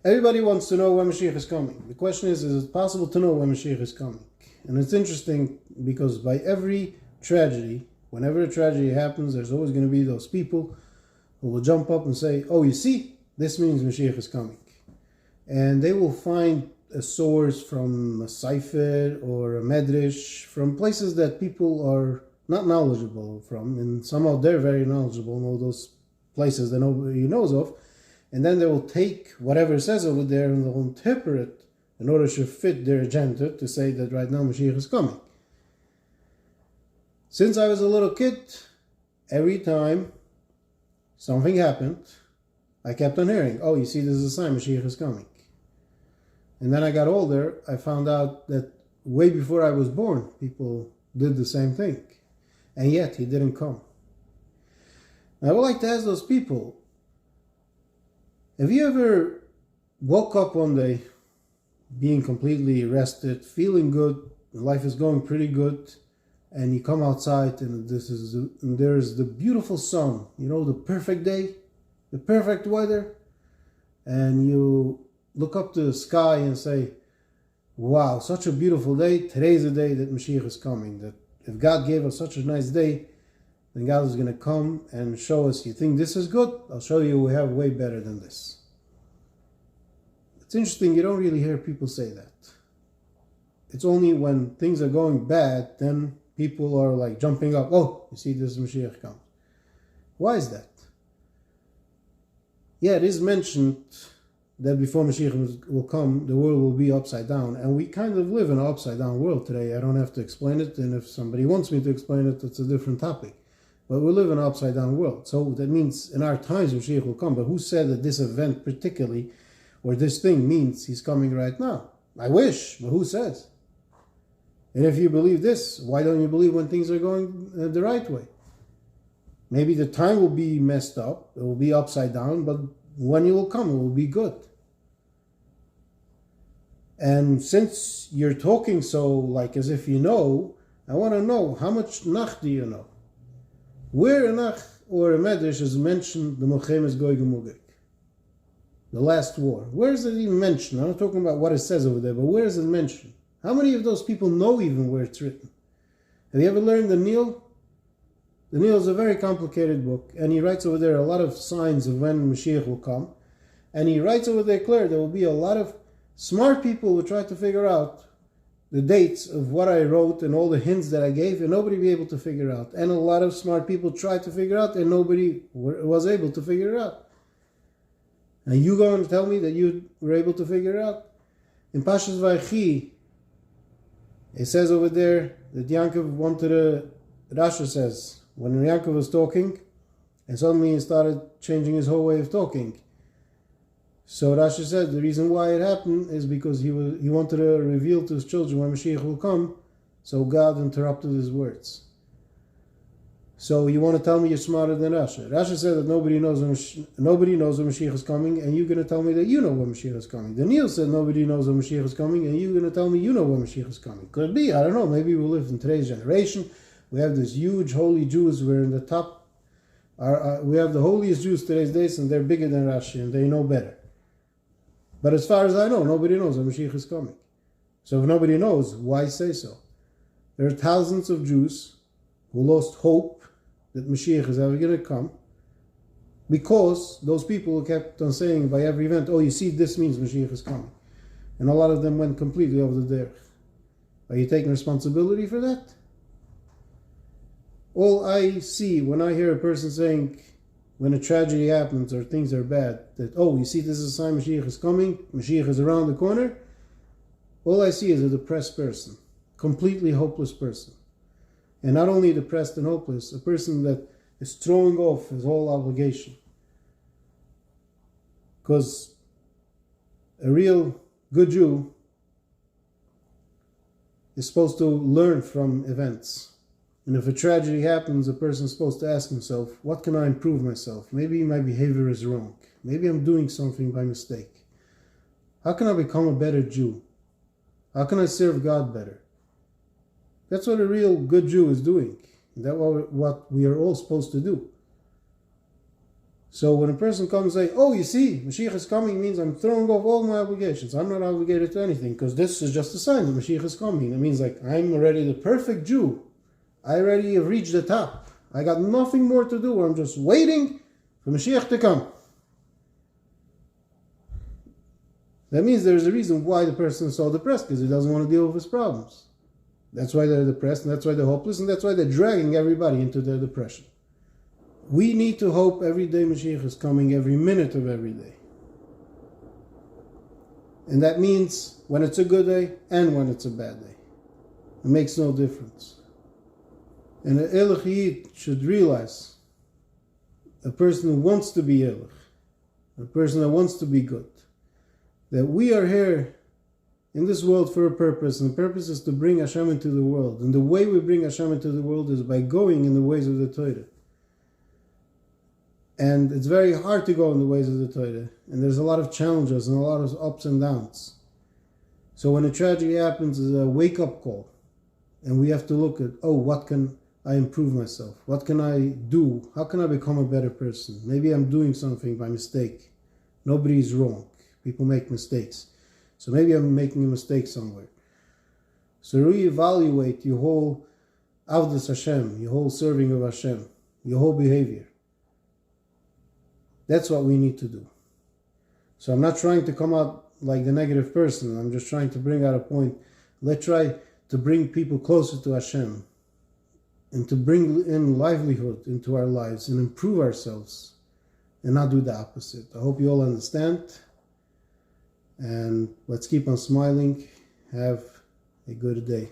Everybody wants to know when Mashiach is coming. The question is it possible to know when Mashiach is coming? And it's interesting because by every tragedy, whenever a tragedy happens, there's always going to be those people who will jump up and say, oh, you see, this means Mashiach is coming. And they will find a source from a Sefer or a Medrash, from places that people are not knowledgeable from, and somehow they're very knowledgeable in all those places that nobody knows of, and then they will take whatever it says over there and they'll interpret it in order to fit their agenda to say that right now Mashiach is coming. Since I was a little kid, every time something happened, I kept on hearing, oh, you see, this is a sign Mashiach is coming. And then I got older, I found out that way before I was born, people did the same thing. And yet, he didn't come. I would like to ask those people, have you ever woke up one day being completely rested, feeling good, life is going pretty good, and you come outside and there's the beautiful sun, the perfect day, the perfect weather, and you look up to the sky and say, wow, such a beautiful day. Today's the day that Mashiach is coming. That if God gave us such a nice day, then God is going to come and show us, you think this is good? I'll show you we have way better than this. It's interesting, you don't really hear people say that. It's only when things are going bad, then people are like jumping up, oh, you see, this is Mashiach comes. Why is that? Yeah, it is mentioned that before Mashiach will come, the world will be upside down. And we kind of live in an upside down world today. I don't have to explain it. And if somebody wants me to explain it, it's a different topic. But we live in an upside down world. So that means in our times Mashiach will come. But who said that this event particularly, or this thing means he's coming right now? I wish, but who says? And if you believe this, why don't you believe when things are going the right way? Maybe the time will be messed up. It will be upside down. But when he will come, it will be good. And since you're talking so like as if you know, I want to know, how much Nach do you know? Where in Nach or a Medrash is mentioned the Milchemes Gog and Magog? The last war. Where is it even mentioned? I'm not talking about what it says over there, but where is it mentioned? How many of those people know even where it's written? Have you ever learned the Nil? The Nil is a very complicated book, and he writes over there a lot of signs of when Mashiach will come. And he writes over there clear there will be a lot of smart people who try to figure out the dates of what I wrote and all the hints that I gave, and nobody be able to figure out. And a lot of smart people tried to figure out, and nobody was able to figure it out. And you going to tell me that you were able to figure it out? In Pashas Vayechi, it says over there that Yaakov wanted to, Rasha says, when Yaakov was talking, and suddenly he started changing his whole way of talking. So Rashi said the reason why it happened is because he wanted to reveal to his children when Mashiach will come, so God interrupted his words. So you want to tell me you're smarter than Rashi? Rashi said that nobody knows when Mashiach is coming, and you're going to tell me that you know when Mashiach is coming. Daniel said nobody knows when Mashiach is coming, and you're going to tell me you know when Mashiach is coming. Could be, I don't know. Maybe we live in today's generation. We have these huge holy Jews. We're in the top. We have the holiest Jews today's days, and they're bigger than Rashi, and they know better. But as far as I know, nobody knows when Mashiach is coming. So if nobody knows, why say so? There are thousands of Jews who lost hope that Mashiach is ever going to come because those people kept on saying by every event, oh, you see, this means Mashiach is coming. And a lot of them went completely over the derech. Are you taking responsibility for that? All I see when I hear a person saying, when a tragedy happens or things are bad, that, oh, you see, this is a sign Mashiach is coming, Mashiach is around the corner, all I see is a depressed person, completely hopeless person. And not only depressed and hopeless, a person that is throwing off his whole obligation. Because a real good Jew is supposed to learn from events. And if a tragedy happens, a person is supposed to ask himself, what can I improve myself? Maybe my behavior is wrong. Maybe I'm doing something by mistake. How can I become a better Jew? How can I serve God better? That's what a real good Jew is doing. That's what we are all supposed to do. So when a person comes and say, oh, you see, Mashiach is coming means I'm throwing off all my obligations. I'm not obligated to anything because this is just a sign that Mashiach is coming. It means like I'm already the perfect Jew. I already have reached the top. I got nothing more to do. I'm just waiting for Mashiach to come. That means there's a reason why the person is so depressed, because he doesn't want to deal with his problems. That's why they're depressed, and that's why they're hopeless, and that's why they're dragging everybody into their depression. We need to hope every day Mashiach is coming, every minute of every day. And that means when it's a good day and when it's a bad day. It makes no difference. And an Ehrlich Yid should realize, a person who wants to be Ehrlich, a person that wants to be good, that we are here in this world for a purpose, and the purpose is to bring Hashem into the world. And the way we bring Hashem into the world is by going in the ways of the Torah. And it's very hard to go in the ways of the Torah. And there's a lot of challenges and a lot of ups and downs. So when a tragedy happens, it's a wake-up call. And we have to look at, oh, what can I improve myself? What can I do? How can I become a better person? Maybe I'm doing something by mistake. Nobody's wrong. People make mistakes. So maybe I'm making a mistake somewhere. So reevaluate your whole Avdas Hashem, your whole serving of Hashem, your whole behavior. That's what we need to do. So I'm not trying to come out like the negative person. I'm just trying to bring out a point. Let's try to bring people closer to Hashem and to bring in livelihood into our lives and improve ourselves and not do the opposite. I hope you all understand. And let's keep on smiling. Have a good day.